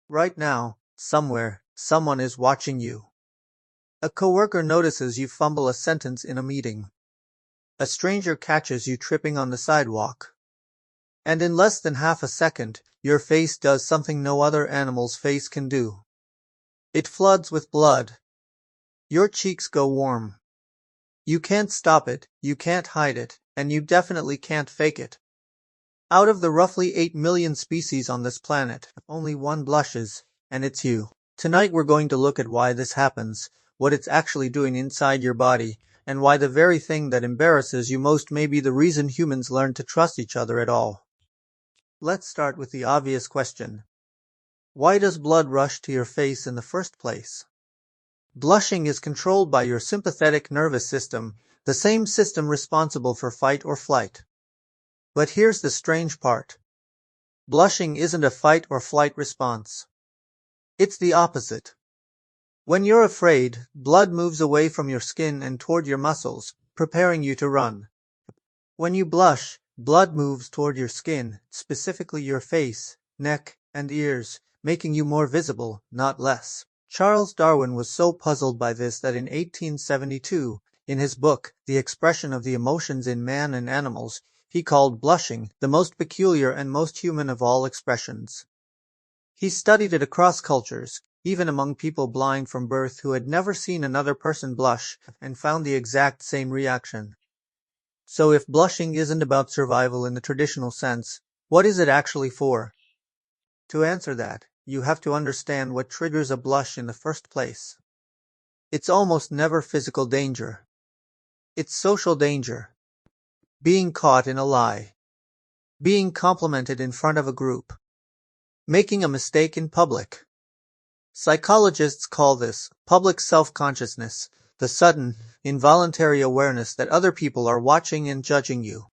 Right now, somewhere, someone is watching you. A coworker notices you fumble a sentence in a meeting. A stranger catches you tripping on the sidewalk. And in less than half a second, your face does something no other animal's face can do. It floods with blood. Your cheeks go warm. You can't stop it, you can't hide it, and you definitely can't fake it. Out of the roughly 8 million species on this planet, only one blushes, and it's you. Tonight we're going to look at why this happens, what it's actually doing inside your body, and why the very thing that embarrasses you most may be the reason humans learn to trust each other at all. Let's start with the obvious question. Why does blood rush to your face in the first place? Blushing is controlled by your sympathetic nervous system, the same system responsible for fight or flight. But here's the strange part. Blushing isn't a fight or flight response. It's the opposite. When you're afraid, blood moves away from your skin and toward your muscles, preparing you to run. When you blush, blood moves toward your skin, specifically your face, neck, and ears, making you more visible, not less. Charles Darwin was so puzzled by this that in 1872, in his book, The Expression of the Emotions in Man and Animals, he called blushing the most peculiar and most human of all expressions. He studied it across cultures, even among people blind from birth who had never seen another person blush, and found the exact same reaction. So if blushing isn't about survival in the traditional sense, what is it actually for? To answer that, you have to understand what triggers a blush in the first place. It's almost never physical danger. It's social danger. Being caught in a lie. Being complimented in front of a group. Making a mistake in public. Psychologists call this public self-consciousness, the sudden, involuntary awareness that other people are watching and judging you.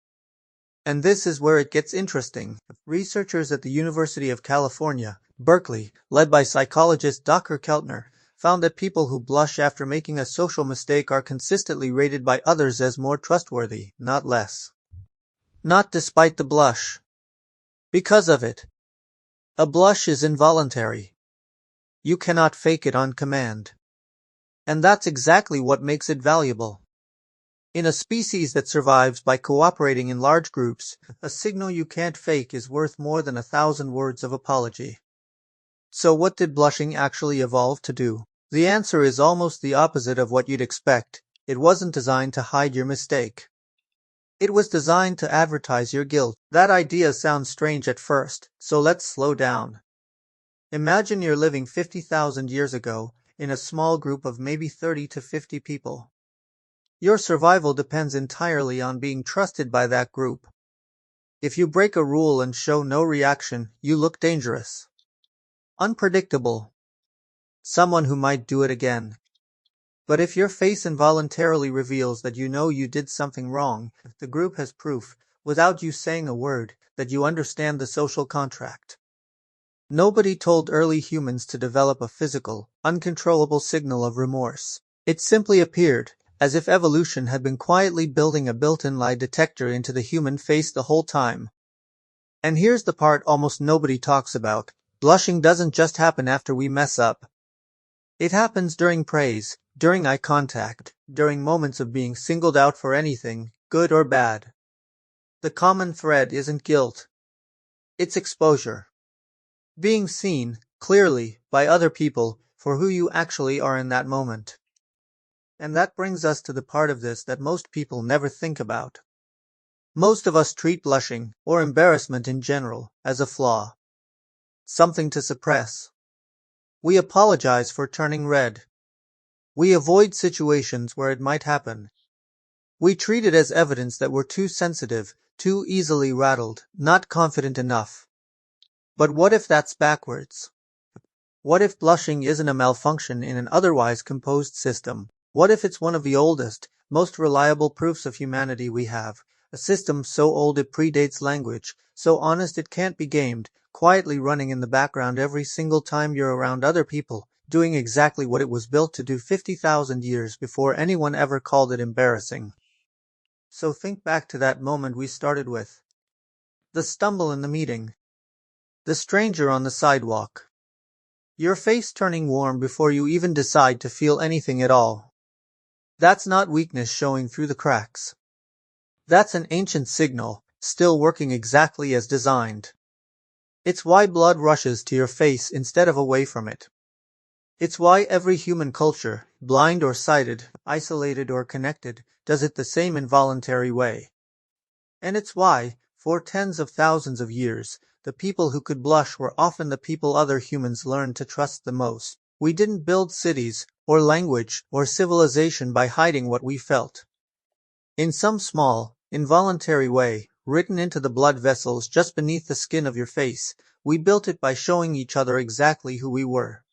And this is where it gets interesting. Researchers at the University of California, Berkeley, led by psychologist Dr. Keltner, found that people who blush after making a social mistake are consistently rated by others as more trustworthy, not less. Not despite the blush. Because of it. A blush is involuntary. You cannot fake it on command. And that's exactly what makes it valuable. In a species that survives by cooperating in large groups, a signal you can't fake is worth more than 1,000 words of apology. So what did blushing actually evolve to do? The answer is almost the opposite of what you'd expect. It wasn't designed to hide your mistake. It was designed to advertise your guilt. That idea sounds strange at first, so let's slow down. Imagine you're living 50,000 years ago, in a small group of maybe 30 to 50 people. Your survival depends entirely on being trusted by that group. If you break a rule and show no reaction, you look dangerous. Unpredictable. Someone who might do it again. But if your face involuntarily reveals that you know you did something wrong, the group has proof, without you saying a word, that you understand the social contract. Nobody told early humans to develop a physical, uncontrollable signal of remorse. It simply appeared, as if evolution had been quietly building a built-in lie detector into the human face the whole time. And here's the part almost nobody talks about. Blushing doesn't just happen after we mess up. It happens during praise, during eye contact, during moments of being singled out for anything, good or bad. The common thread isn't guilt. It's exposure. Being seen, clearly, by other people, for who you actually are in that moment. And that brings us to the part of this that most people never think about. Most of us treat blushing, or embarrassment in general, as a flaw. Something to suppress. We apologize for turning red. We avoid situations where it might happen. We treat it as evidence that we're too sensitive, too easily rattled, not confident enough. But what if that's backwards? What if blushing isn't a malfunction in an otherwise composed system? What if it's one of the oldest, most reliable proofs of humanity we have, a system so old it predates language, so honest it can't be gamed, quietly running in the background every single time you're around other people, doing exactly what it was built to do 50,000 years before anyone ever called it embarrassing. So think back to that moment we started with. The stumble in the meeting. The stranger on the sidewalk. Your face turning warm before you even decide to feel anything at all. That's not weakness showing through the cracks. That's an ancient signal, still working exactly as designed. It's why blood rushes to your face instead of away from it. It's why every human culture, blind or sighted, isolated or connected, does it the same involuntary way. And it's why, for tens of thousands of years, the people who could blush were often the people other humans learned to trust the most. We didn't build cities, or language, or civilization by hiding what we felt. In some small, involuntary way, written into the blood vessels just beneath the skin of your face, we built it by showing each other exactly who we were.